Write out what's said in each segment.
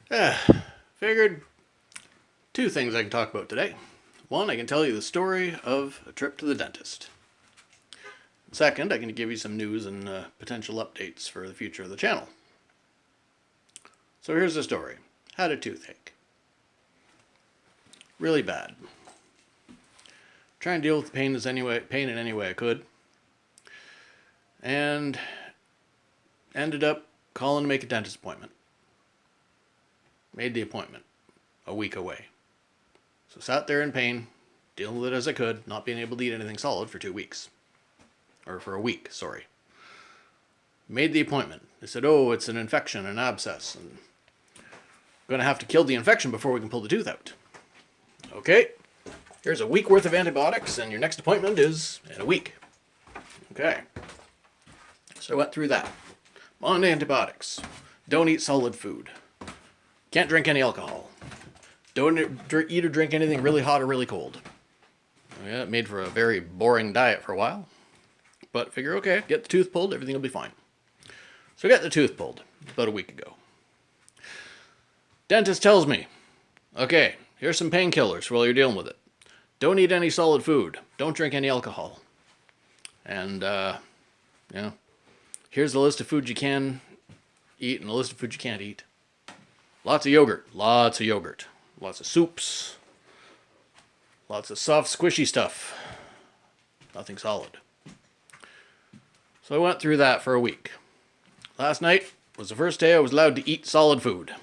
Figured two things I can talk about today. One, I can tell you the story of a trip to the dentist. Second, I can give you some news and potential updates for the future of the channel. So here's the story. Had a toothache. Really bad. Trying to deal with the pain in any way I could. And ended up calling to make a dentist appointment. Made the appointment. A week away. So sat there in pain, dealing with it as I could, not being able to eat anything solid for 2 weeks. Or for a week, sorry. Made the appointment. They said, oh, it's an infection, an abscess, and I'm going to have to kill the infection before we can pull the tooth out. Okay, here's a week worth of antibiotics, and your next appointment is in a week. Okay. So I went through that. I'm on antibiotics. Don't eat solid food. Can't drink any alcohol. Don't eat or drink anything really hot or really cold. Yeah, it made for a very boring diet for a while. But figure, okay, get the tooth pulled, everything will be fine. So I got the tooth pulled about a week ago. Dentist tells me, okay, here's some painkillers while you're dealing with it. Don't eat any solid food. Don't drink any alcohol. And, here's a list of food you can eat and a list of food you can't eat. Lots of yogurt. Lots of soups. Lots of soft, squishy stuff. Nothing solid. So I went through that for a week. Last night was the first day I was allowed to eat solid food.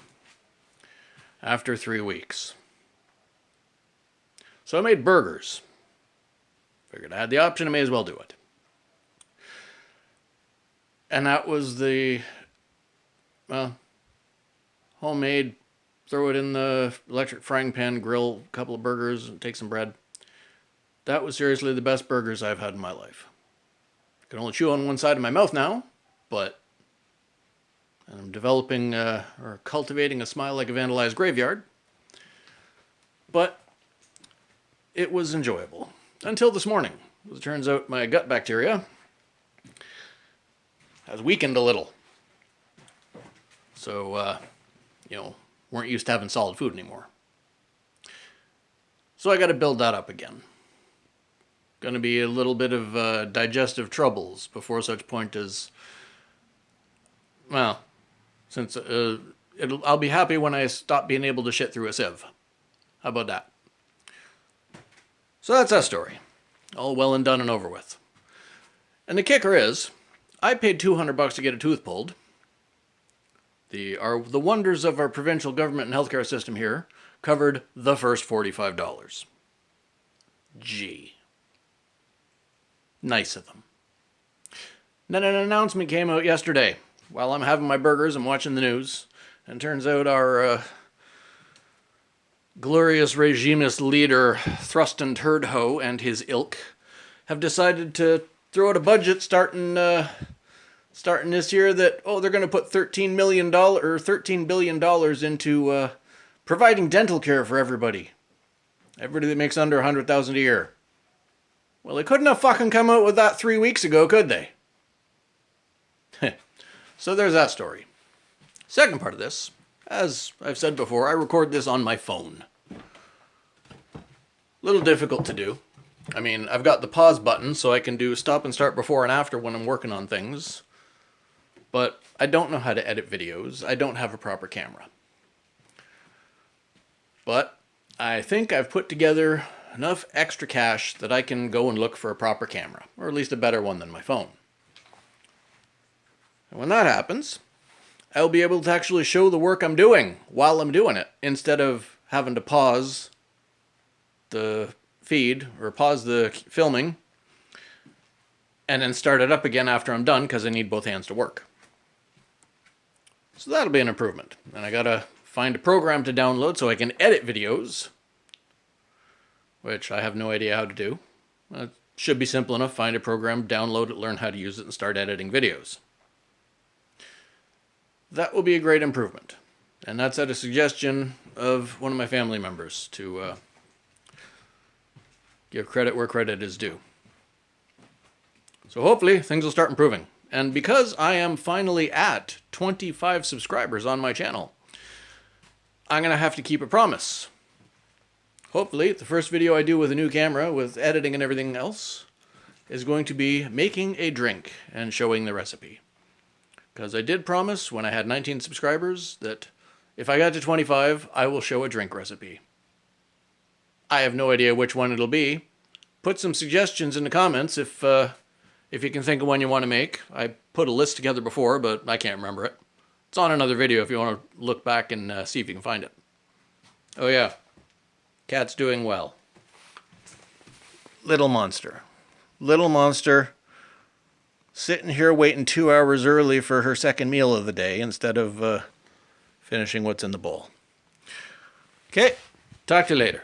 After 3 weeks. So I made burgers. Figured I had the option, I may as well do it. And that was the, homemade, throw it in the electric frying pan, grill a couple of burgers, and take some bread. That was seriously the best burgers I've had in my life. I can only chew on one side of my mouth now, but I'm developing or cultivating a smile like a vandalized graveyard. But it was enjoyable. Until this morning. As it turns out, my gut bacteria has weakened a little. So, weren't used to having solid food anymore. So I got to build that up again. Going to be a little bit of digestive troubles before such point as, since I'll be happy when I stop being able to shit through a sieve. How about that? So that's that story. All well and done and over with. And the kicker is, I paid $200 to get a tooth pulled. The wonders of our provincial government and healthcare system here covered the first $45. Gee. Nice of them. Then an announcement came out yesterday. While I'm having my burgers, I'm watching the news. And turns out our glorious regimist leader, Thrustin Turdho, and his ilk have decided to throw out a budget starting this year that, they're going to put $13 billion into providing dental care for everybody. Everybody that makes under $100,000 a year. Well, they couldn't have fucking come out with that 3 weeks ago, could they? So there's that story. Second part of this, as I've said before, I record this on my phone. Little difficult to do. I mean, I've got the pause button so I can do stop and start before and after when I'm working on things. But I don't know how to edit videos. I don't have a proper camera. But I think I've put together enough extra cash that I can go and look for a proper camera, or at least a better one than my phone. And when that happens, I'll be able to actually show the work I'm doing while I'm doing it, instead of having to pause the feed, or pause the filming, and then start it up again after I'm done, because I need both hands to work. So that'll be an improvement. And I gotta find a program to download so I can edit videos, which I have no idea how to do. It should be simple enough. Find a program, download it, learn how to use it, and start editing videos. That will be a great improvement. And that's at a suggestion of one of my family members to give credit where credit is due. So hopefully things will start improving. And because I am finally at 25 subscribers on my channel, I'm going to have to keep a promise. Hopefully, the first video I do with a new camera, with editing and everything else, is going to be making a drink and showing the recipe. Because I did promise when I had 19 subscribers that if I got to 25, I will show a drink recipe. I have no idea which one it'll be. Put some suggestions in the comments if you can think of one you want to make. I put a list together before, but I can't remember it. It's on another video if you want to look back and see if you can find it. Oh yeah, cat's doing well. Little monster. Little monster sitting here waiting 2 hours early for her second meal of the day instead of finishing what's in the bowl. Okay, talk to you later.